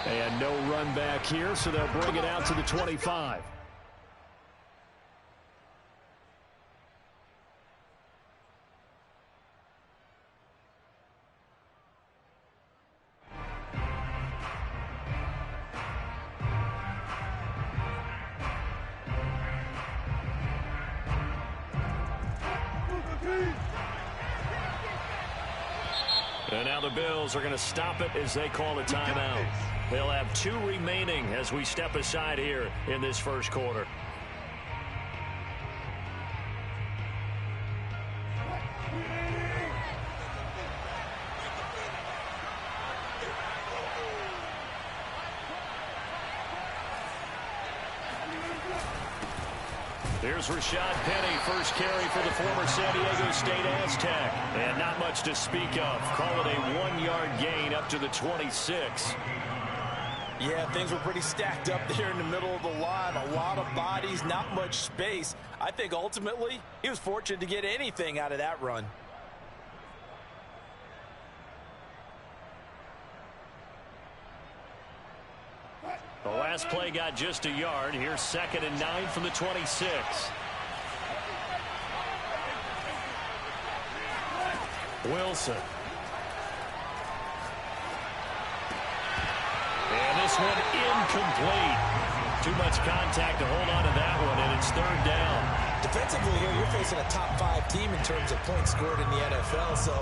And no run back here, so they'll bring it out to the 25. And now the Bills are going to stop it as they call a timeout. They'll have 2 remaining as we step aside here in this first quarter. Here's Rashad Penny, first carry for the former San Diego State Aztec. And not much to speak of. Call it a 1-yard gain up to the 26. Yeah, things were pretty stacked up there in the middle of the line. A lot of bodies, not much space. I think ultimately he was fortunate to get anything out of that run. The last play got just a yard. Here's 2nd and 9 from the 26. Wilson. And this one incomplete. Too much contact to hold on to that one, and it's 3rd down. Defensively here, you're facing a top 5 team in terms of points scored in the NFL. So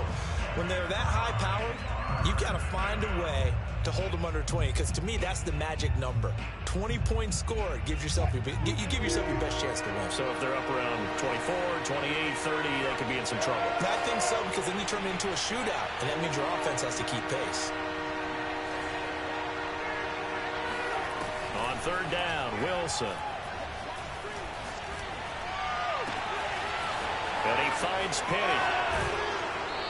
when they're that high-powered, you've got to find a way to hold them under 20, because to me that's the magic number. 20 points scored gives yourself you give yourself your best chance to win. So if they're up around 24, 28, 30, they could be in some trouble. I think so, because then you turn it into a shootout, and that means your offense has to keep pace. On 3rd down, Wilson. And he finds Penny.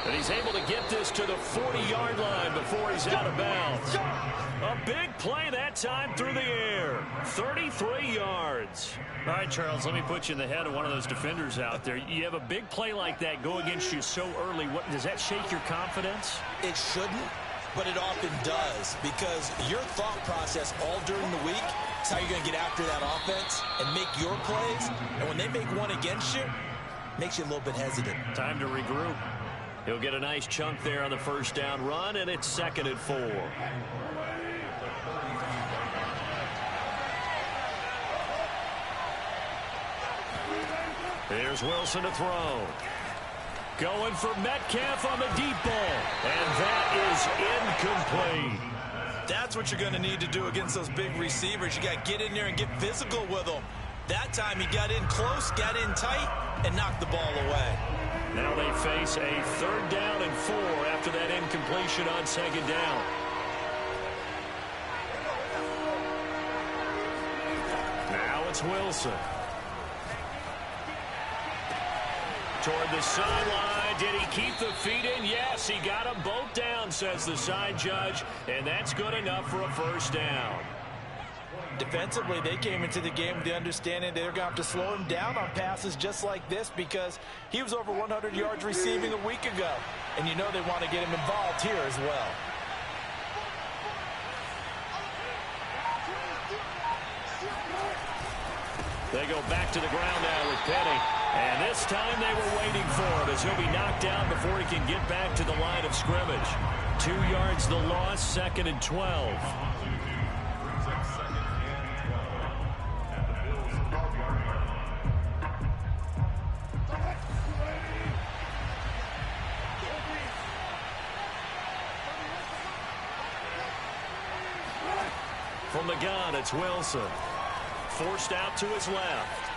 And he's able to get this to the 40-yard line before he's out of bounds. A big play that time through the air. 33 yards. All right, Charles, let me put you in the head of one of those defenders out there. You have a big play like that go against you so early. What does that shake your confidence? It shouldn't, but it often does, because your thought process all during the week is how you're going to get after that offense and make your plays. And when they make one against you, it makes you a little bit hesitant. Time to regroup. He'll get a nice chunk there on the 1st down run, and it's 2nd and 4. Here's Wilson to throw. Going for Metcalf on the deep ball, and that is incomplete. That's what you're going to need to do against those big receivers. You got to get in there and get physical with them. That time he got in close, got in tight, and knocked the ball away. Now they face a 3rd down and 4 after that incompletion on 2nd down. Now it's Wilson. Toward the sideline. Did he keep the feet in? Yes, he got them both down, says the side judge. And that's good enough for a 1st down. Defensively, they came into the game with the understanding they're going to have to slow him down on passes just like this, because he was over 100 yards receiving a week ago. And you know they want to get him involved here as well. They go back to the ground now with Penny. And this time they were waiting for him, as he'll be knocked down before he can get back to the line of scrimmage. 2 yards the loss, 2nd and 12. From the gun, it's Wilson. Forced out to his left.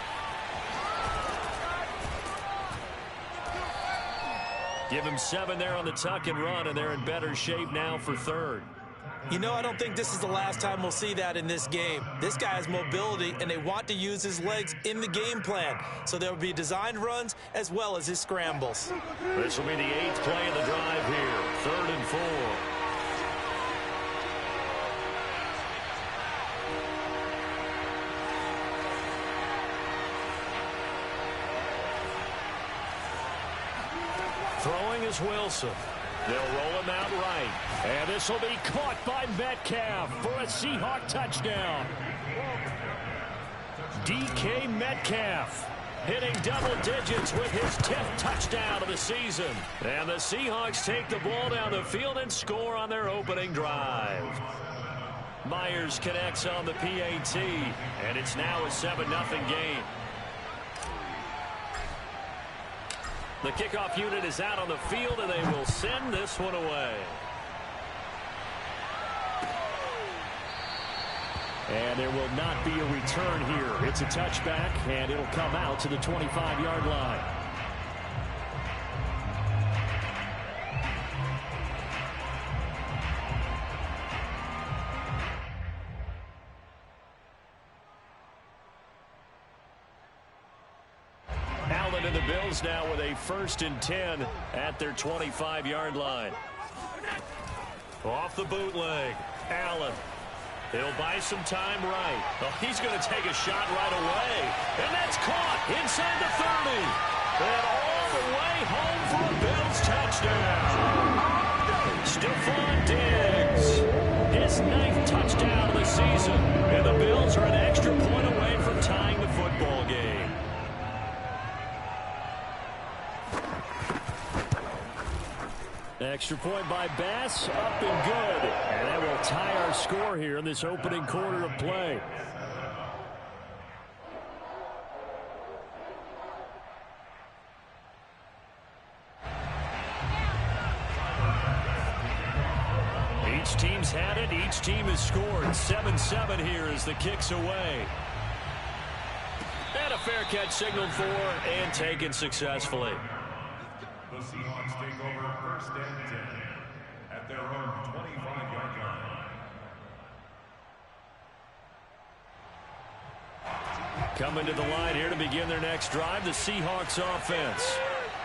Give him 7 there on the tuck and run, and they're in better shape now for 3rd. You know, I don't think this is the last time we'll see that in this game. This guy has mobility, and they want to use his legs in the game plan. So there will be designed runs as well as his scrambles. This will be the 8th play of the drive here. 3rd and 4. Throwing is Wilson. They'll roll him out right. And this will be caught by Metcalf for a Seahawk touchdown. DK Metcalf hitting double digits with his 10th touchdown of the season. And the Seahawks take the ball down the field and score on their opening drive. Myers connects on the PAT, and it's now a 7-0 game. The kickoff unit is out on the field, and they will send this one away. And there will not be a return here. It's a touchback, and it'll come out to the 25-yard line. Allen and the Bills now with a 1st and 10 at their 25-yard line. Off the bootleg, Allen. He'll buy some time right. Oh, he's going to take a shot right away. And that's caught inside the 30. And all the way home for a Bills touchdown. Stephon Diggs, his 9th touchdown of the season. And the Bills are an extra point away from tying the football game. Extra point by Bass, up and good. And that will tie our score here in this opening quarter of play. Each team's had it. Each team has scored. 7-7 here as the kick's away. And a fair catch signaled for and taken successfully. The Seahawks take over 1st and 10 at their own 25-yard line. Coming to the line here to begin their next drive, the Seahawks offense.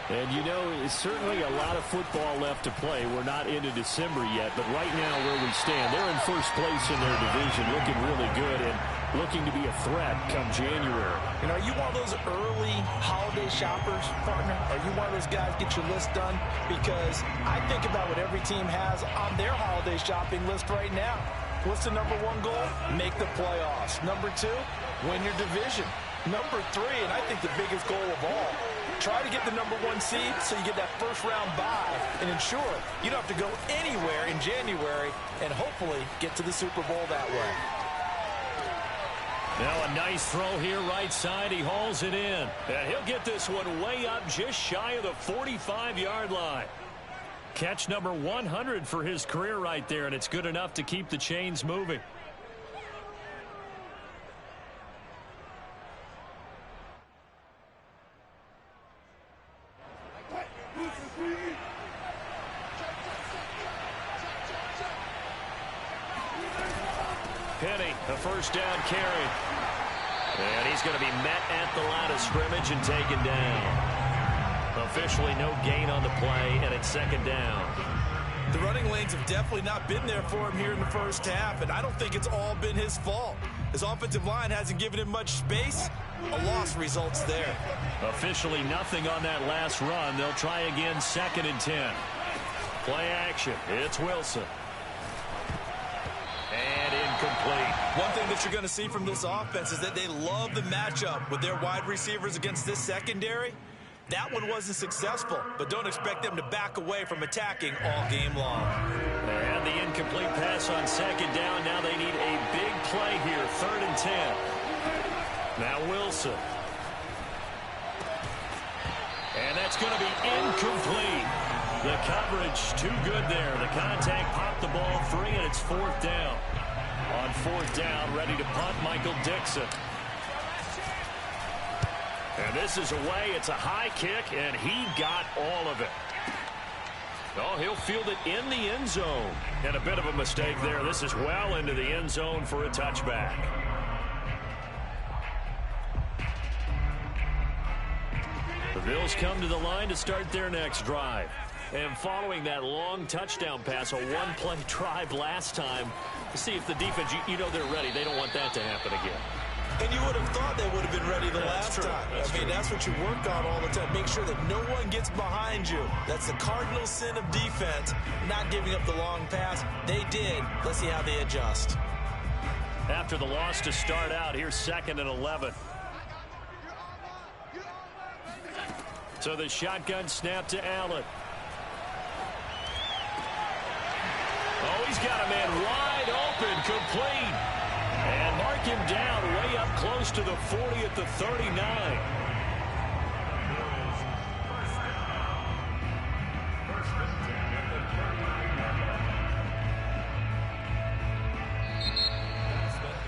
And, you know, it's certainly a lot of football left to play. We're not into December yet, but right now where we stand, they're in 1st place in their division, looking really good and looking to be a threat come January. And are you one of those early holiday shoppers, partner? Are you one of those guys get your list done? Because I think about what every team has on their holiday shopping list right now. What's the number 1 goal? Make the playoffs. Number 2, win your division. Number 3, and I think the biggest goal of all, try to get the number 1 seed so you get that 1st round bye and ensure you don't have to go anywhere in January and hopefully get to the Super Bowl that way. Now a nice throw here right side. He hauls it in. And he'll get this one way up just shy of the 45-yard line. Catch number 100 for his career right there, and it's good enough to keep the chains moving. Penny, a 1st down carry. And he's going to be met at the line of scrimmage and taken down. Officially no gain on the play, and it's 2nd down. The running lanes have definitely not been there for him here in the 1st half, and I don't think it's all been his fault. His offensive line hasn't given him much space. A loss results there. Officially nothing on that last run. They'll try again 2nd and 10. Play action. It's Wilson. And incomplete. One thing that you're going to see from this offense is that they love the matchup with their wide receivers against this secondary. That one wasn't successful, but don't expect them to back away from attacking all game long. And the incomplete pass on 2nd down. Now they need a big play here. 3rd and 10. Now Wilson. And that's going to be incomplete. The coverage too good there. The contact popped the ball free, and it's 4th down. On 4th down, ready to punt, Michael Dixon. And this is away. It's a high kick, and he got all of it. Oh, he'll field it in the end zone. And a bit of a mistake there. This is well into the end zone for a touchback. The Bills come to the line to start their next drive. And following that long touchdown pass, a one-play drive last time, to see if the defense, you know they're ready. They don't want that to happen again. And you would have thought they would have been ready the last time. I mean, that's what you work on all the time. Make sure that no one gets behind you. That's the cardinal sin of defense, not giving up the long pass. They did. Let's see how they adjust. After the loss to start out, here's 2nd and 11. So the shotgun snap to Allen. Oh, he's got a man wide open, complete. And mark him down way up close to the 40 at the 39.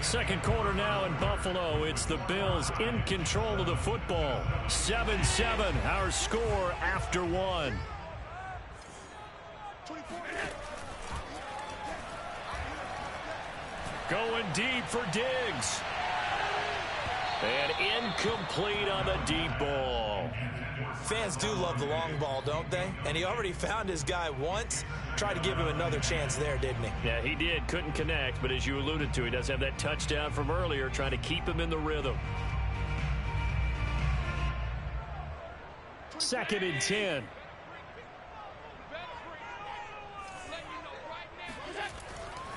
Second quarter now in Buffalo. It's the Bills in control of the football. 7-7, our score after one. Going deep for Diggs. And incomplete on the deep ball. Fans do love the long ball, don't they? And he already found his guy once. Tried to give him another chance there, didn't he? Yeah, he did. Couldn't connect, but as you alluded to, he does have that touchdown from earlier, trying to keep him in the rhythm. 2nd and 10.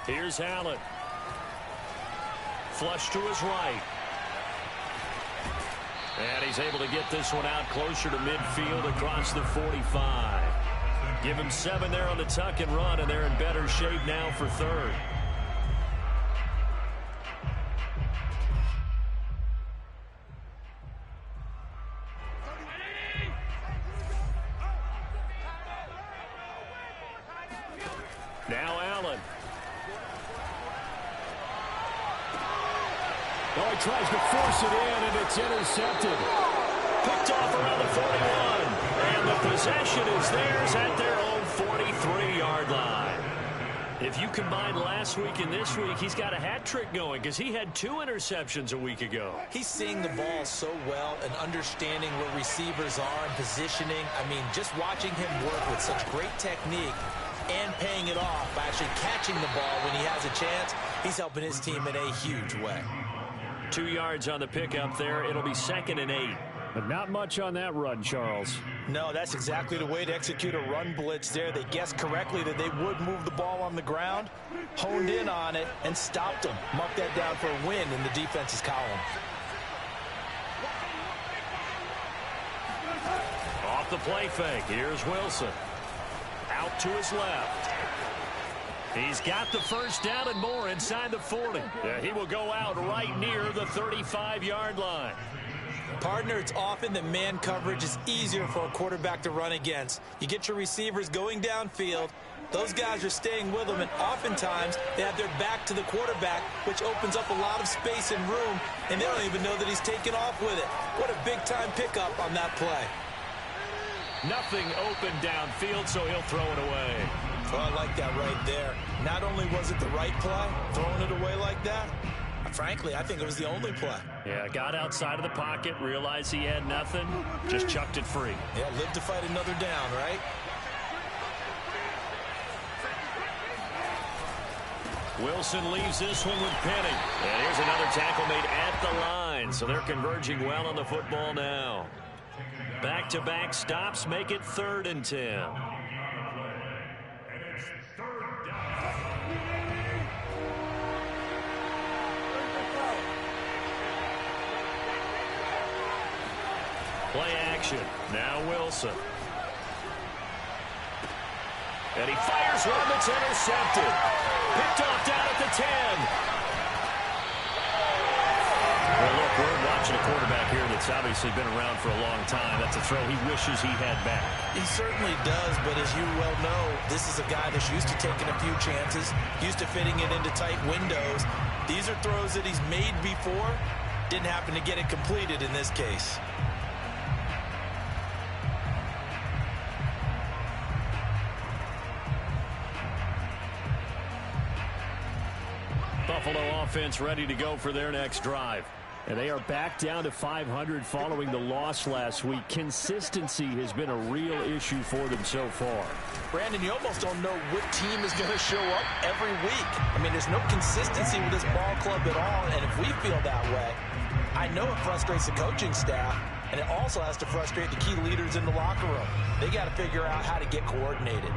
Here's Allen. Flush to his right. And he's able to get this one out closer to midfield across the 45. Give him 7 there on the tuck and run, and they're in better shape now for 3rd. Now Allen. Oh, he tries to force it in, and it's intercepted. Picked off around the 41. And the possession is theirs at their own 43-yard line. If you combine last week and this week, he's got a hat trick going because he had 2 interceptions a week ago. He's seeing the ball so well and understanding where receivers are and positioning. I mean, just watching him work with such great technique and paying it off by actually catching the ball when he has a chance, he's helping his team in a huge way. 2 yards on the pickup there. It'll be 2nd and 8. But not much on that run, Charles. No, that's exactly the way to execute a run blitz there. They guessed correctly that they would move the ball on the ground, honed in on it, and stopped them. Mark that down for a win in the defense's column. Off the play fake. Here's Wilson. Out to his left. He's got the first down and more inside the 40. Yeah, he will go out right near the 35-yard line. Partner, it's often that man coverage is easier for a quarterback to run against. You get your receivers going downfield. Those guys are staying with them, and oftentimes they have their back to the quarterback, which opens up a lot of space and room, and they don't even know that he's taken off with it. What a big-time pickup on that play. Nothing open downfield, so he'll throw it away. Oh, I like that right there. Not only was it the right play, throwing it away like that, frankly, I think it was the only play. Yeah, got outside of the pocket, realized he had nothing, just chucked it free. Yeah, live to fight another down, right? Wilson leaves this one with Penny. And here's another tackle made at the line, so they're converging well on the football now. Back-to-back stops make it 3rd and 10. Play action. Now Wilson. And he fires one that's intercepted. Picked off down at the 10. Well, look, we're watching a quarterback here that's obviously been around for a long time. That's a throw he wishes he had back. He certainly does, but as you well know, this is a guy that's used to taking a few chances, used to fitting it into tight windows. These are throws that he's made before. Didn't happen to get it completed in this case. Buffalo offense ready to go for their next drive. And they are back down to 500 following the loss last week. Consistency has been a real issue for them so far. Brandon, you almost don't know what team is going to show up every week. I mean, there's no consistency with this ball club at all, and if we feel that way, I know it frustrates the coaching staff, and it also has to frustrate the key leaders in the locker room. They got to figure out how to get coordinated.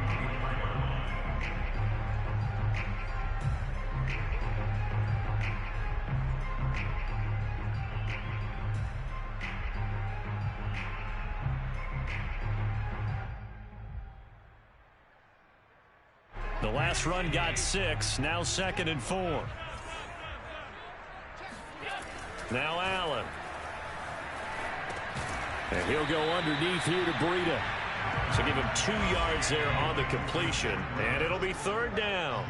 The last run got 6. Now 2nd and 4. Now Allen. And he'll go underneath here to Breida. So give him 2 yards there on the completion. And it'll be 3rd down.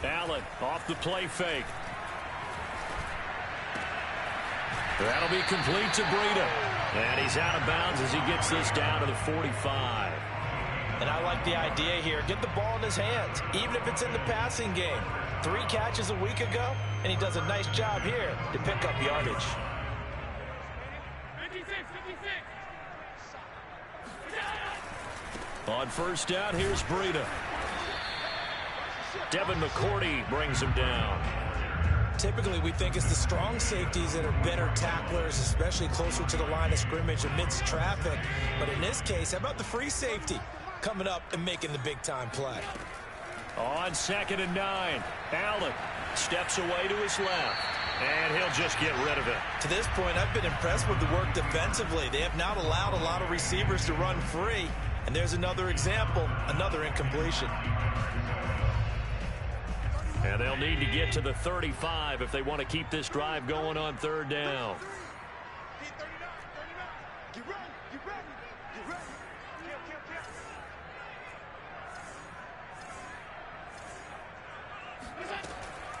Allen off the play fake. That'll be complete to Breida. And he's out of bounds as he gets this down to the 45. And I like the idea here. Get the ball in his hands, even if it's in the passing game. 3 catches a week ago, and he does a nice job here to pick up yardage. 56. On 1st down, here's Breida. Devin McCourty brings him down. Typically, we think it's the strong safeties that are better tacklers, especially closer to the line of scrimmage amidst traffic. But in this case, how about the free safety coming up and making the big-time play? On 2nd and 9, Allen steps away to his left, and he'll just get rid of it. To this point, I've been impressed with the work defensively. They have not allowed a lot of receivers to run free. And there's another example, another incompletion. And they'll need to get to the 35 if they want to keep this drive going on 3rd down.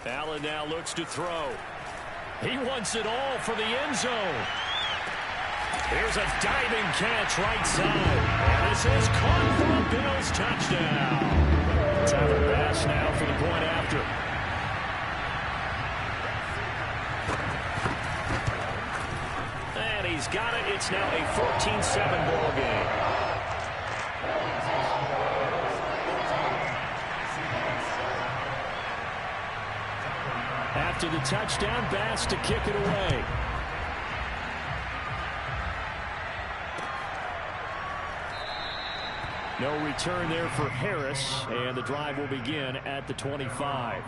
Allen now looks to throw. He wants it all for the end zone. Here's a diving catch right side. And this is caught for a Bills touchdown. Tyler Bass now for the point after. And he's got it. It's now a 14-7 ball game. After the touchdown, Bass to kick it away. No return there for Harris, and the drive will begin at the 25.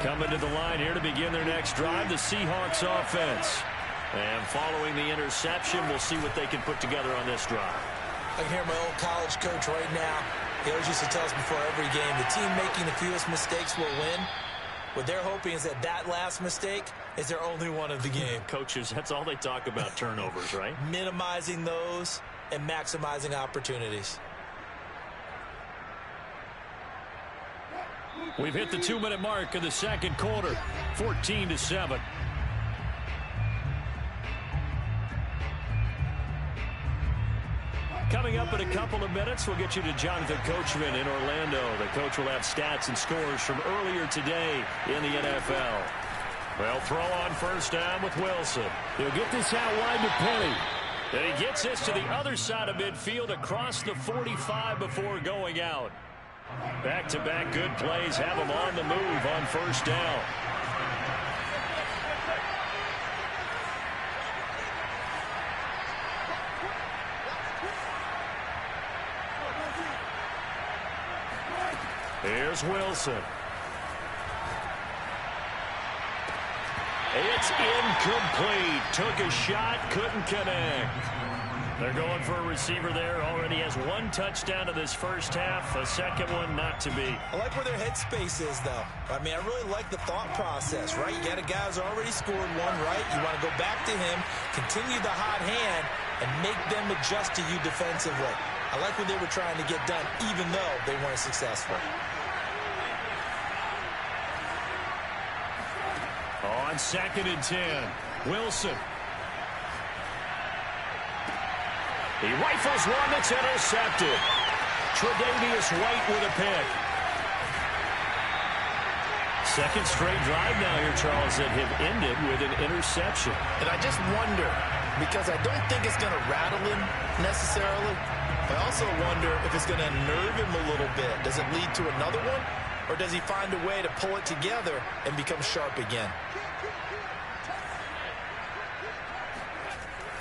Coming to the line here to begin their next drive, the Seahawks offense. And following the interception, we'll see what they can put together on this drive. I can hear my old college coach right now. He always used to tell us before every game, the team making the fewest mistakes will win. What they're hoping is that that last mistake is their only one of the game. Coaches, that's all they talk about, turnovers, right? Minimizing those and maximizing opportunities. We've hit the 2-minute mark of the 2nd quarter, 14-7. Coming up in a couple of minutes, we'll get you to Jonathan Coachman in Orlando. The coach will have stats and scores from earlier today in the NFL. Well, throw on 1st down with Wilson. He'll get this out wide to Penny. And he gets this to the other side of midfield across the 45 before going out. Back-to-back good plays have him on the move on 1st down. Here's Wilson. It's incomplete. Took a shot, couldn't connect. They're going for a receiver there. Already has 1 touchdown to this first half. A second one not to be. I like where their headspace is, though. I mean, I really like the thought process, right? You got a guy who's already scored 1, right? You want to go back to him, continue the hot hand, and make them adjust to you defensively. I like what they were trying to get done, even though they weren't successful. On 2nd and 10, Wilson. He rifles one that's intercepted. Tre'Davious White with a pick. Second straight drive now here, Charles, that have ended with an interception. And I just wonder, because I don't think it's going to rattle him necessarily, I also wonder if it's going to nerve him a little bit. Does it lead to another one? Or does he find a way to pull it together and become sharp again?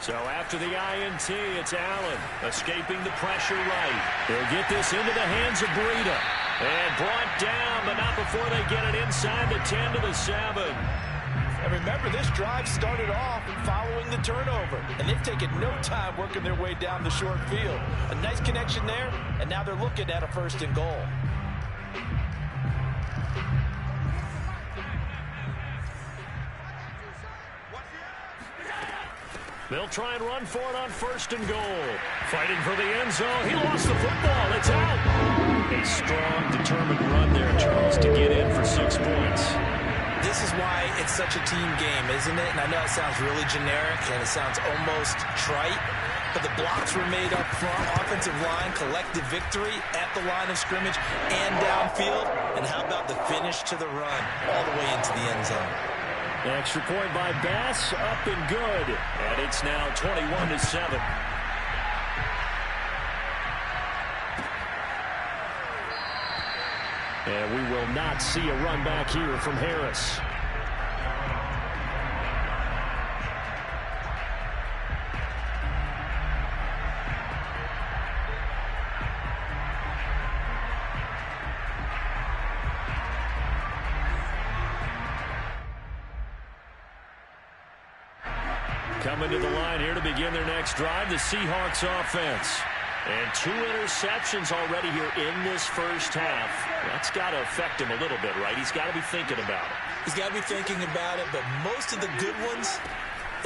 So after the INT, it's Allen escaping the pressure right. He'll get this into the hands of Breida. And brought down, but not before they get it inside the 10 to the 7. And remember, this drive started off following the turnover. And they've taken no time working their way down the short field. A nice connection there, and now they're looking at a 1st and goal. They'll try and run for it on 1st and goal. Fighting for the end zone. He lost the football. It's out. A strong, determined run there, Charles, to get in for 6 points. This is why it's such a team game, isn't it? And I know it sounds really generic and it sounds almost trite, but the blocks were made up front, offensive line, collective victory at the line of scrimmage and downfield. And how about the finish to the run all the way into the end zone? Extra point by Bass, up and good. And it's now 21 to 7. And we will not see a run back here from Harris. Coming to the line here to begin their next drive, the Seahawks offense. And 2 interceptions already here in this first half. That's got to affect him a little bit, right? He's got to be thinking about it. He's got to be thinking about it, but most of the good ones,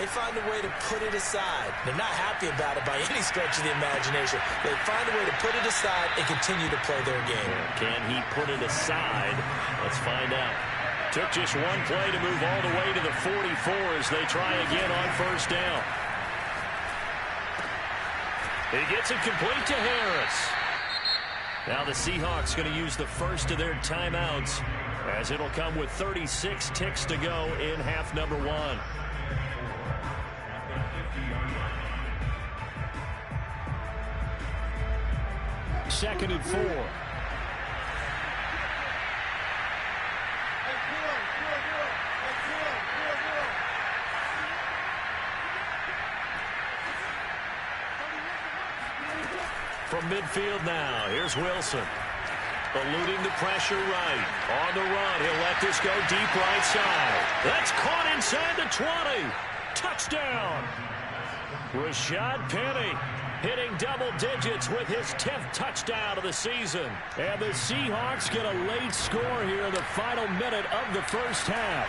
they find a way to put it aside. They're not happy about it by any stretch of the imagination. They find a way to put it aside and continue to play their game. Can he put it aside? Let's find out. Took just one play to move all the way to the 44 as they try again on 1st down. He gets it complete to Harris. Now the Seahawks going to use the first of their timeouts as it'll come with 36 ticks to go in half number 1. Second and 4. From midfield now, here's Wilson. Eluding the pressure right. On the run, he'll let this go deep right side. That's caught inside the 20. Touchdown. Rashad Penny hitting double digits with his 10th touchdown of the season. And the Seahawks get a late score here in the final minute of the first half.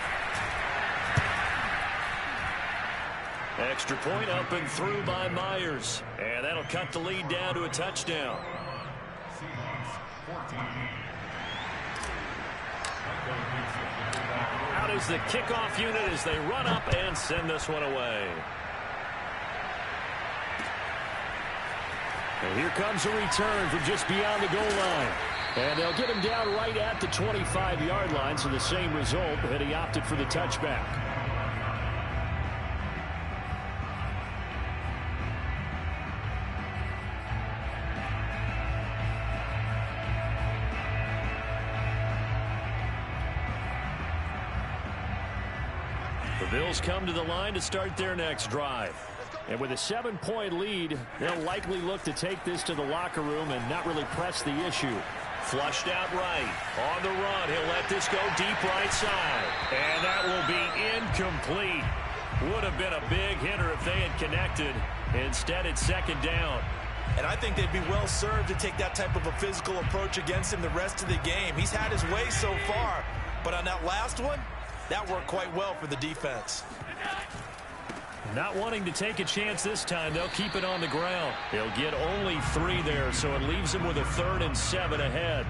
Extra point up and through by Myers. And that'll cut the lead down to a touchdown. Out is the kickoff unit as they run up and send this one away. And here comes a return from just beyond the goal line. And they'll get him down right at the 25-yard line, so the same result, but he opted for the touchback. The Bills come to the line to start their next drive. And with a 7-point lead, they'll likely look to take this to the locker room and not really press the issue. Flushed out right. On the run, he'll let this go deep right side. And that will be incomplete. Would have been a big hitter if they had connected. Instead, it's second down. And I think they'd be well served to take that type of a physical approach against him the rest of the game. He's had his way so far. But on that last one, that worked quite well for the defense. Not wanting to take a chance this time, they'll keep it on the ground. They'll get only 3 there, so it leaves them with a 3rd and 7 ahead.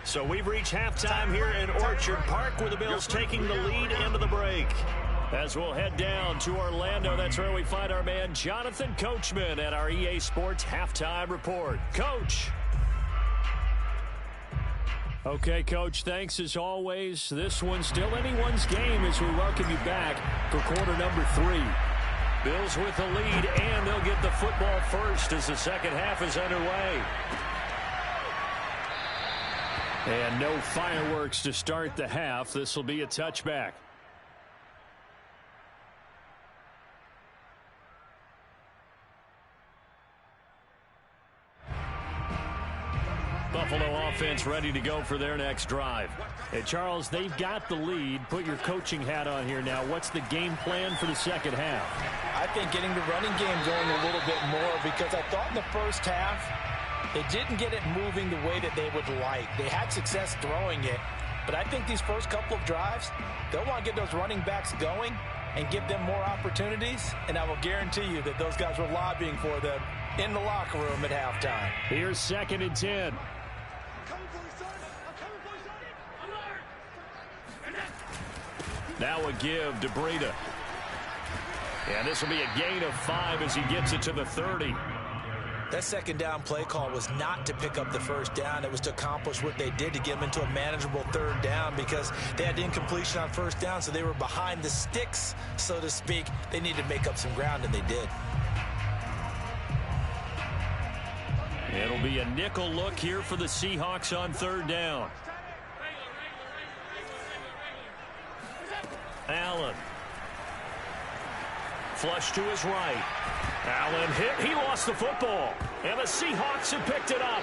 So we've reached halftime here in Orchard Park with the Bills taking the lead into the break. As we'll head down to Orlando, that's where we find our man Jonathan Coachman at our EA Sports Halftime Report. Coach. Okay, Coach, thanks as always. This one's still anyone's game as we welcome you back for quarter number 3. Bills with the lead, and they'll get the football first as the second half is underway. And no fireworks to start the half. This will be a touchback. Buffalo offense ready to go for their next drive. Hey, Charles, they've got the lead. Put your coaching hat on here now. What's the game plan for the second half? I think getting the running game going a little bit more, because I thought in the first half they didn't get it moving the way that they would like. They had success throwing it, but I think these first couple of drives, they'll want to get those running backs going and give them more opportunities, and I will guarantee you that those guys were lobbying for them in the locker room at halftime. Here's 2nd and 10. Now a give to Breida. And this will be a gain of 5 as he gets it to the 30. That second down play call was not to pick up the first down. It was to accomplish what they did, to get them into a manageable third down, because they had incompletion on first down, so they were behind the sticks, so to speak. They needed to make up some ground, and they did. It'll be a nickel look here for the Seahawks on third down. Allen. Flush to his right. Allen hit. He lost the football. And the Seahawks have picked it up.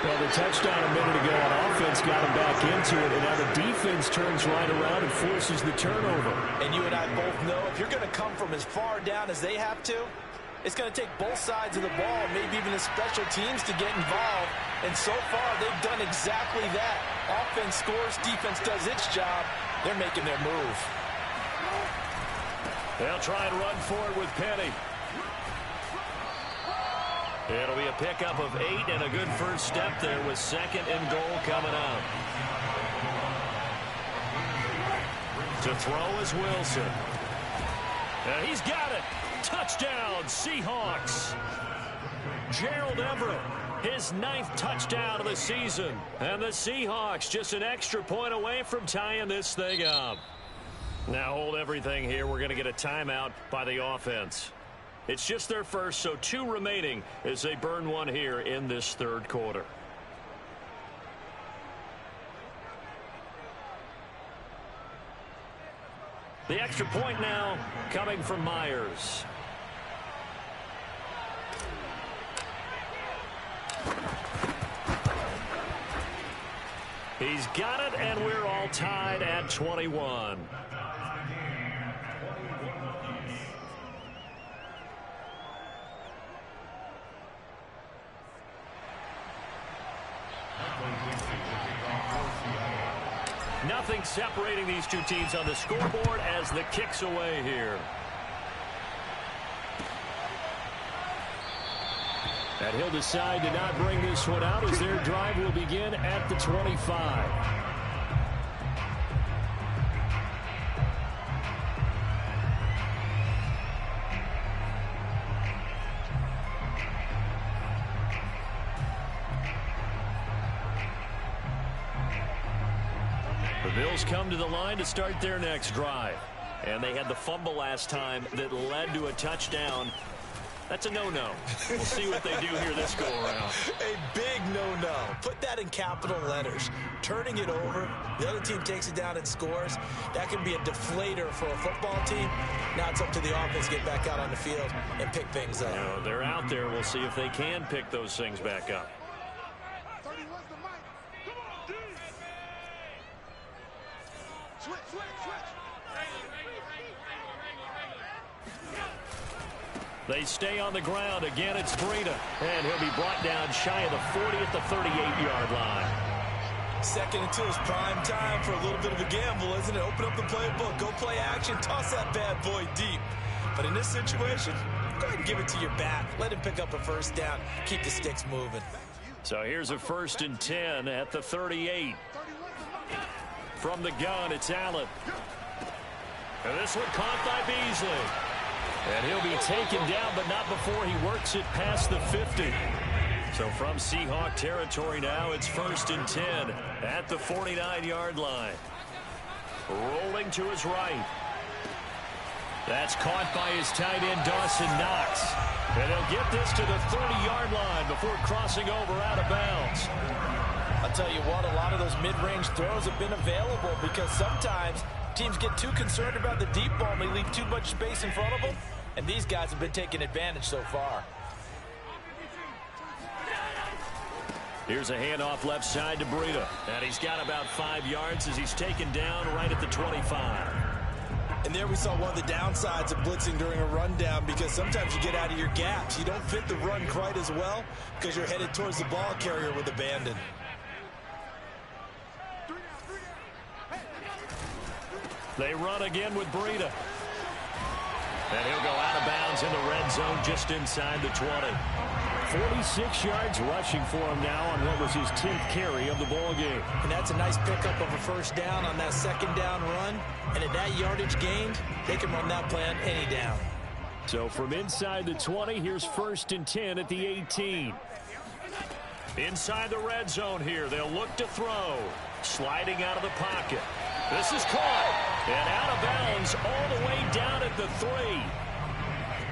Well, the touchdown a minute ago on offense got him back into it. And now the defense turns right around and forces the turnover. And you and I both know if you're going to come from as far down as they have to, it's going to take both sides of the ball, maybe even the special teams, to get involved. And so far, they've done exactly that. Offense scores, defense does its job. They're making their move. They'll try and run for it with Penny. It'll be a pickup of 8 and a good first step there with 2nd and goal coming up. To throw is Wilson. And he's got it. Touchdown, Seahawks. Gerald Everett, his 9th touchdown of the season. And the Seahawks just an extra point away from tying this thing up. Now hold everything here. We're going to get a timeout by the offense. It's just their first, so 2 remaining as they burn one here in this third quarter. The extra point now coming from Myers. He's got it, and we're all tied at 21. Nothing separating these two teams on the scoreboard as the kick's away here. And he'll decide to not bring this one out as their drive will begin at the 25. The Bills come to the line to start their next drive. And they had the fumble last time that led to a touchdown. That's a no-no. We'll see what they do here this go-around. A big no-no. Put that in capital letters. Turning it over, the other team takes it down and scores. That can be a deflator for a football team. Now it's up to the offense to get back out on the field and pick things up. You know, they're out there. We'll see if they can pick those things back up. They stay on the ground. Again, it's Breida. And he'll be brought down shy of the 40 at the 38-yard line. 2nd and 2 is prime time for a little bit of a gamble, isn't it? Open up the playbook. Go play action. Toss that bad boy deep. But in this situation, go ahead and give it to your back. Let him pick up a first down. Keep the sticks moving. So here's a 1st and 10 at the 38. From the gun, it's Allen. And this one caught by Beasley. And he'll be taken down, but not before he works it past the 50. So from Seahawk territory now, it's 1st and 10 at the 49-yard line. Rolling to his right. That's caught by his tight end, Dawson Knox. And he'll get this to the 30-yard line before crossing over out of bounds. I'll tell you what, a lot of those mid-range throws have been available because sometimes teams get too concerned about the deep ball and they leave too much space in front of them. And these guys have been taking advantage so far. Here's a handoff left side to Breida. And he's got about 5 yards as he's taken down right at the 25. And there we saw one of the downsides of blitzing during a rundown because sometimes you get out of your gaps. You don't fit the run quite as well because you're headed towards the ball carrier with abandon. They run again with Breida. And he'll go out of bounds in the red zone just inside the 20. 46 yards rushing for him now on what was his 10th carry of the ball game. And that's a nice pickup of a first down on that second down run. And at that yardage gained, they can run that play on any down. So from inside the 20, here's 1st and 10 at the 18. Inside the red zone here, they'll look to throw. Sliding out of the pocket. This is caught. And out of bounds all the way down at the 3.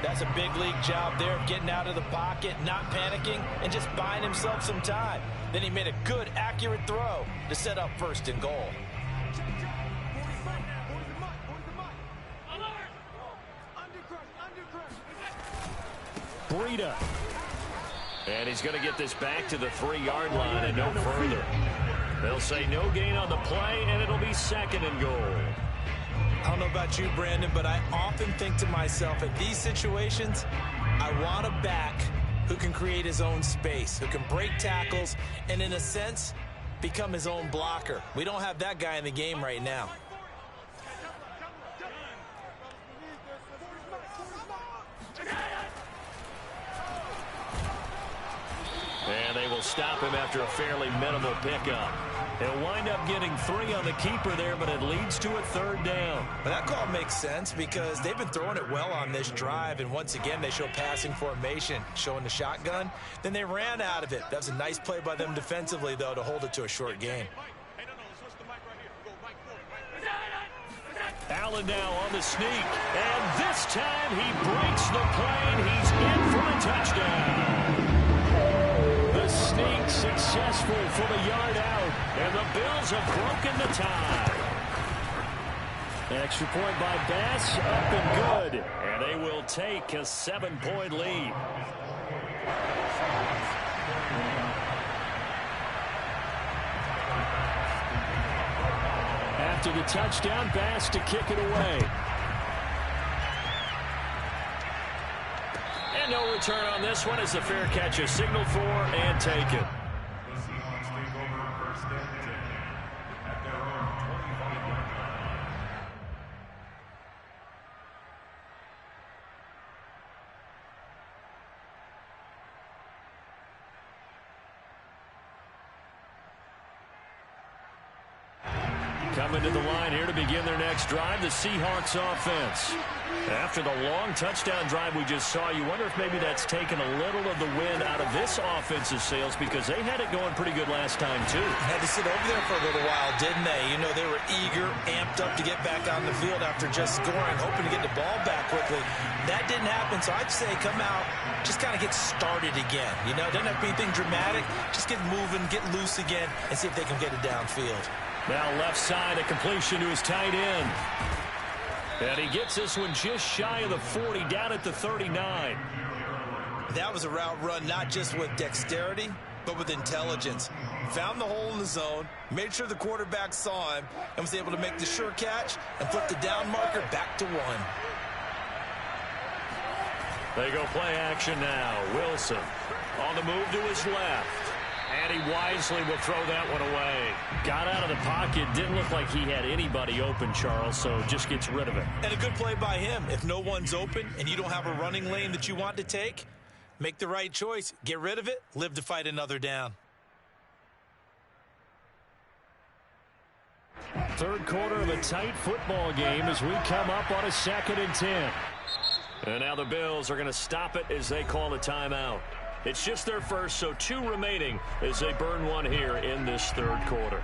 That's a big league job there of getting out of the pocket, not panicking, and just buying himself some time. Then he made a good, accurate throw to set up 1st and goal. Breida. And he's going to get this back to the 3-yard line and no further. They'll say no gain on the play, and it'll be 2nd and goal. I don't know about you, Brandon, but I often think to myself, at these situations, I want a back who can create his own space, who can break tackles, and in a sense, become his own blocker. We don't have that guy in the game right now. And they will stop him after a fairly minimal pickup. He'll wind up getting 3 on the keeper there, but it leads to a 3rd down. But that call makes sense because they've been throwing it well on this drive, and once again, they show passing formation, showing the shotgun. Then they ran out of it. That was a nice play by them defensively, though, to hold it to a short gain. Allen now on the sneak, and this time he breaks the plane. He's in for a touchdown. The sneak successful from a yard out, and the Bills have broken the tie. Extra point by Bass, up and good, and they will take a 7-point lead. After the touchdown, Bass to kick it away. And no return on this one as the fair catch is signaled for and taken. The Seahawks take over 1st and 10 at their own 25-yard line. Coming to the line here to begin their next drive, the Seahawks offense. After the long touchdown drive we just saw, you wonder if maybe that's taken a little of the wind out of this offensive sails because they had it going pretty good last time, too. Had to sit over there for a little while, didn't they? You know, they were eager, amped up to get back on the field after just scoring, hoping to get the ball back quickly. That didn't happen, so I'd say come out, just kind of get started again. You know, it doesn't have to be anything dramatic. Just get moving, get loose again, and see if they can get it downfield. Now left side, a completion to his tight end. And he gets this one just shy of the 40, down at the 39. That was a route run not just with dexterity, but with intelligence. Found the hole in the zone, made sure the quarterback saw him, and was able to make the sure catch and flip the down marker back to 1. They go play action now. Wilson on the move to his left. And he wisely will throw that one away. Got out of the pocket. Didn't look like he had anybody open, Charles, so just gets rid of it. And a good play by him. If no one's open and you don't have a running lane that you want to take, make the right choice. Get rid of it. Live to fight another down. Third quarter of a tight football game as we come up on a 2nd and 10. And now the Bills are going to stop it as they call a timeout. It's just their first, so 2 remaining as they burn one here in this third quarter.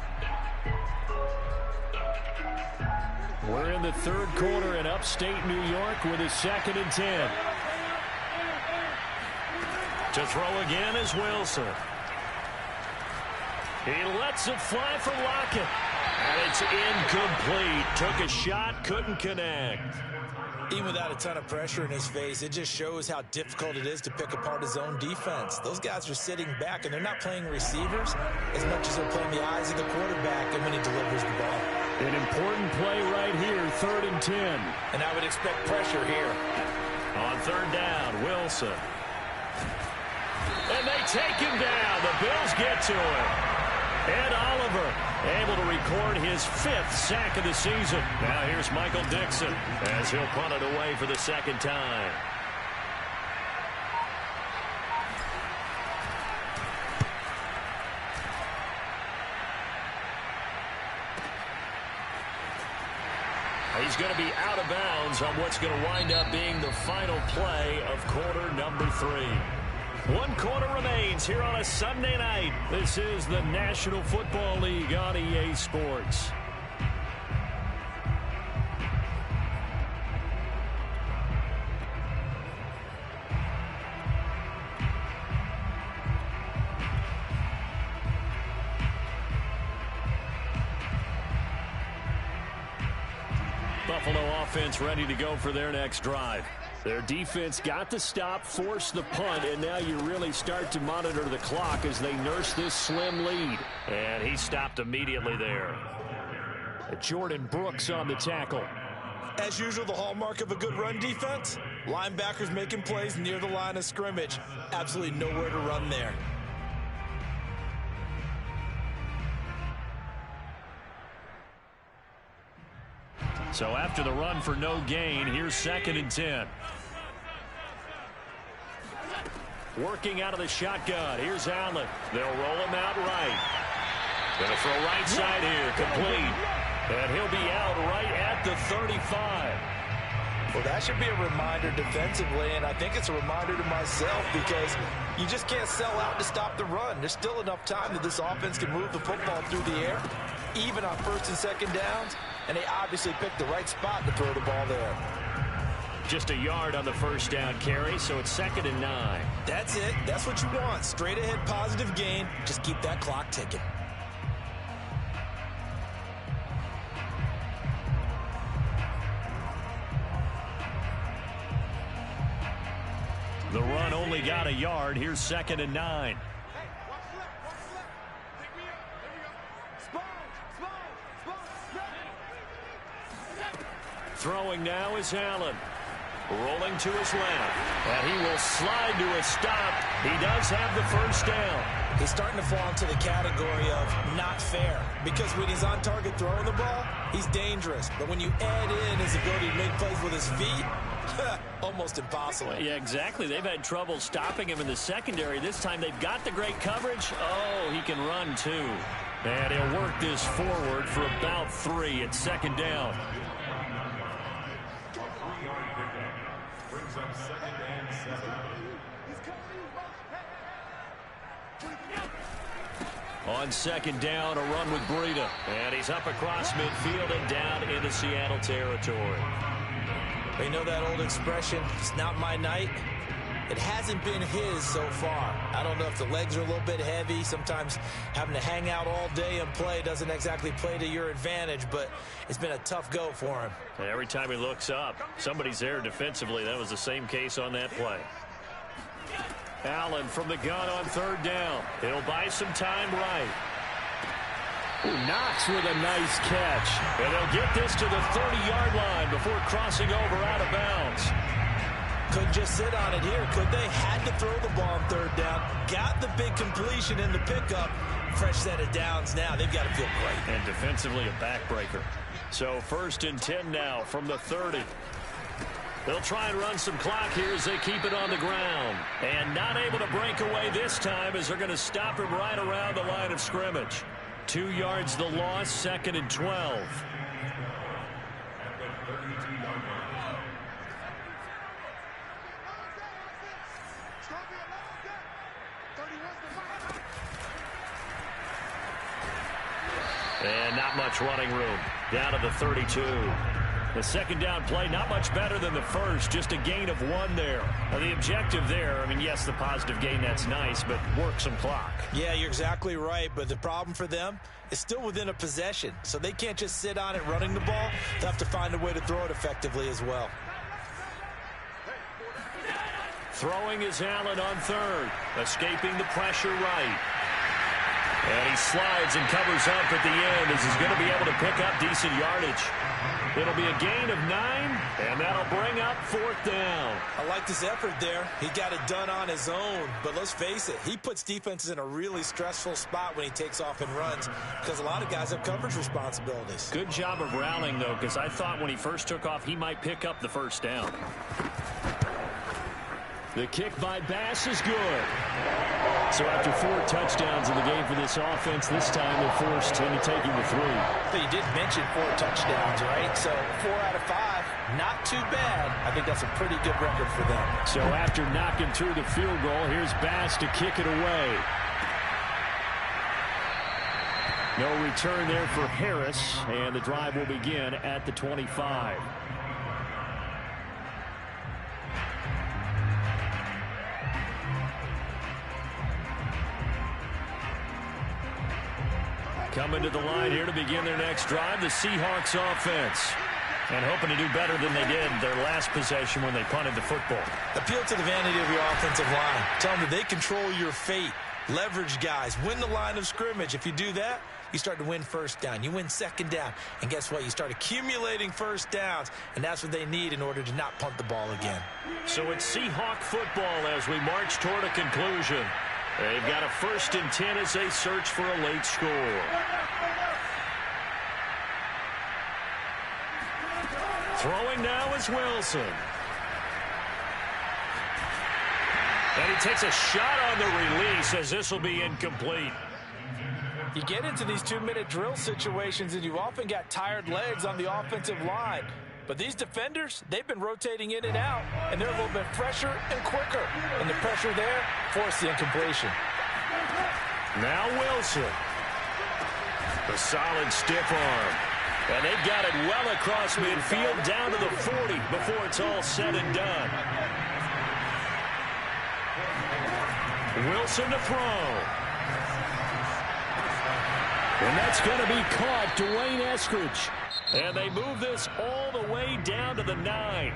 We're in the third quarter in upstate New York with a 2nd and 10. To throw again is Wilson. He lets it fly for Lockett. And it's incomplete. Took a shot, couldn't connect. Even without a ton of pressure in his face, it just shows how difficult it is to pick apart his own defense. Those guys are sitting back, and they're not playing receivers as much as they're playing the eyes of the quarterback and when he delivers the ball. An important play right here, 3rd and 10. And I would expect pressure here. On 3rd down, Wilson. And they take him down. The Bills get to him. Ed Oliver able to record his 5th sack of the season. Now here's Michael Dixon as he'll punt it away for the 2nd time. He's going to be out of bounds on what's going to wind up being the final play of quarter number 3. 1 quarter remains here on a Sunday night. This is the National Football League on EA Sports. Buffalo offense ready to go for their next drive. Their defense got the stop, forced the punt, and now you really start to monitor the clock as they nurse this slim lead. And he stopped immediately there. Jordan Brooks on the tackle. As usual, the hallmark of a good run defense, linebackers making plays near the line of scrimmage. Absolutely nowhere to run there. So after the run for no gain, here's 2nd and 10. Working out of the shotgun. Here's Allen. They'll roll him out right. Going to throw right side here. Complete. And he'll be out right at the 35. Well, that should be a reminder defensively, and I think it's a reminder to myself because you just can't sell out to stop the run. There's still enough time that this offense can move the football through the air, even on 1st and 2nd downs, and they obviously picked the right spot to throw the ball there. Just a yard on the 1st down carry, so it's 2nd and 9. That's it. That's what you want. Straight ahead positive gain. Just keep that clock ticking. The run only got a yard. Here's 2nd and 9. Throwing now is Allen. Rolling to his left. And he will slide to a stop. He does have the 1st down. He's starting to fall into the category of not fair. Because when he's on target throwing the ball, he's dangerous. But when you add in his ability to make plays with his feet, almost impossible. Yeah, exactly. They've had trouble stopping him in the secondary. This time they've got the great coverage. Oh, he can run too. And he'll work this forward for about 3 at 2nd down. Brings up 2nd and 7. On 2nd down, a run with Breida. And he's up across midfield and down into Seattle territory. You know that old expression, it's not my night? It hasn't been his so far. I don't know if the legs are a little bit heavy. Sometimes having to hang out all day and play doesn't exactly play to your advantage, but it's been a tough go for him. And every time he looks up, somebody's there defensively. That was the same case on that play. Allen from the gun on 3rd down. He'll buy some time right. Knox with a nice catch. And they'll get this to the 30-yard line before crossing over out of bounds. Couldn't just sit on it here, could they? Had to throw the ball on 3rd down. Got the big completion in the pickup. Fresh set of downs now. They've got to feel great. And defensively a backbreaker. So 1st and 10 now from the 30. They'll try and run some clock here as they keep it on the ground. And not able to break away this time as they're going to stop him right around the line of scrimmage. 2 yards the loss, 2nd and 12. And not much running room. Down to the 32. The second down play, not much better than the first. Just a gain of 1 there. Now, the objective there, I mean, yes, the positive gain, that's nice, but work some clock. Yeah, you're exactly right. But the problem for them is still within a possession. So they can't just sit on it running the ball. They have to find a way to throw it effectively as well. Throwing is Allen on third. Escaping the pressure right. And he slides and covers up at the end as he's going to be able to pick up decent yardage. It'll be a gain of 9, and that'll bring up 4th down. I like this effort there. He got it done on his own. But let's face it, he puts defenses in a really stressful spot when he takes off and runs because a lot of guys have coverage responsibilities. Good job of rallying, though, because I thought when he first took off, he might pick up the first down. The kick by Bass is good. So after 4 touchdowns in the game for this offense, this time they're forced into taking the 3. But you did mention 4 touchdowns, right? So 4 out of 5, not too bad. I think that's a pretty good record for them. So after knocking through the field goal, here's Bass to kick it away. No return there for Harris, and the drive will begin at the 25. Coming to the line here to begin their next drive, the Seahawks offense. And hoping to do better than they did their last possession when they punted the football. Appeal to the vanity of your offensive line. Tell them that they control your fate. Leverage guys. Win the line of scrimmage. If you do that, you start to win first down. You win second down. And guess what? You start accumulating first downs. And that's what they need in order to not punt the ball again. So it's Seahawk football as we march toward a conclusion. They've got a 1st and 10 as they search for a late score. Throwing now is Wilson. And he takes a shot on the release as this will be incomplete. You get into these 2-minute drill situations and you often got tired legs on the offensive line. But these defenders, they've been rotating in and out, and they're a little bit fresher and quicker. And the pressure there forced the incompletion. Now Wilson. The solid stiff arm. And they've got it well across midfield down to the 40 before it's all said and done. Wilson to throw. And that's going to be caught. Dwayne Eskridge. And they move this all the way down to the 9.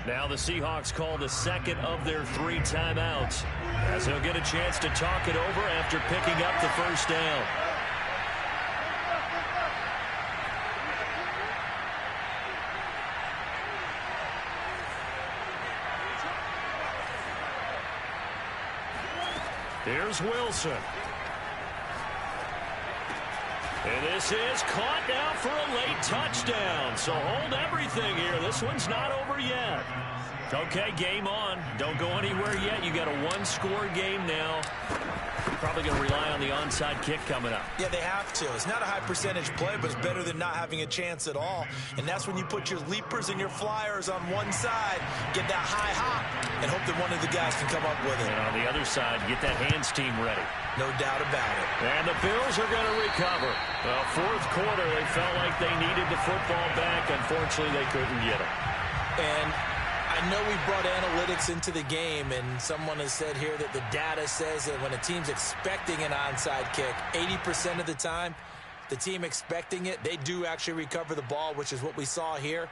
Now the Seahawks call the second of their 3 timeouts as they'll get a chance to talk it over after picking up the first down. Here's Wilson. And this is caught now for a late touchdown. So hold everything here. This one's not over yet. Okay, game on. Don't go anywhere yet. You got a 1-score game now. Probably going to rely on the onside kick coming up. Yeah, they have to. It's not a high percentage play, but it's better than not having a chance at all. And that's when you put your leapers and your flyers on one side, get that high hop, and hope that one of the guys can come up with it. And on the other side, get that hands team ready. No doubt about it. And the Bills are going to recover. Well, 4th quarter, they felt like they needed the football back. Unfortunately, they couldn't get it. And I know we brought analytics into the game, and someone has said here that the data says that when a team's expecting an onside kick, 80% of the time, the team expecting it, they do actually recover the ball, which is what we saw here.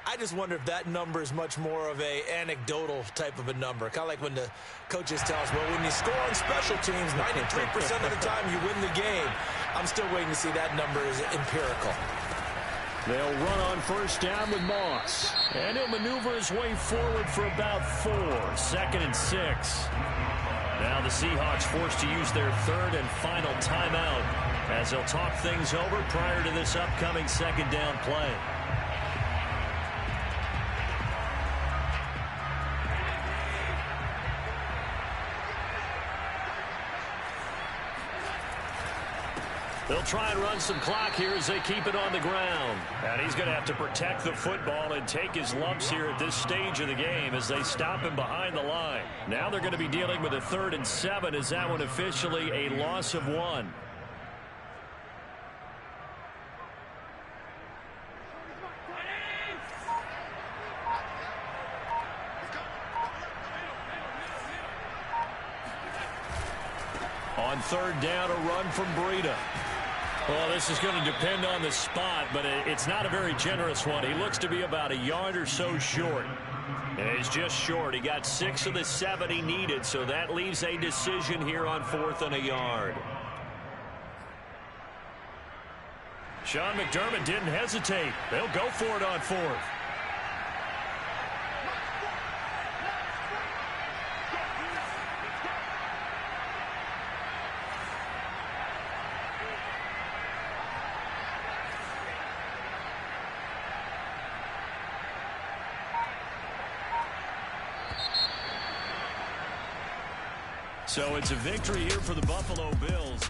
I just wonder if that number is much more of a anecdotal type of a number. Kind of like when the coaches tell us, well, when you score on special teams, 93% of the time you win the game. I'm still waiting to see that number is empirical. They'll run on first down with Moss. And he'll maneuver his way forward for about 4. 2nd and 6. Now the Seahawks forced to use their 3rd and final timeout as they'll talk things over prior to this upcoming 2nd down play. They'll try and run some clock here as they keep it on the ground. And he's going to have to protect the football and take his lumps here at this stage of the game as they stop him behind the line. Now they're going to be dealing with a 3rd and 7 as that one officially a loss of 1. On 3rd down, a run from Breida. Well, this is going to depend on the spot, but it's not a very generous one. He looks to be about a yard or so short. And he's just short. He got 6 of the 7 he needed, so that leaves a decision here on 4th and a yard. Sean McDermott didn't hesitate. They'll go for it on 4th. So it's a victory here for the Buffalo Bills.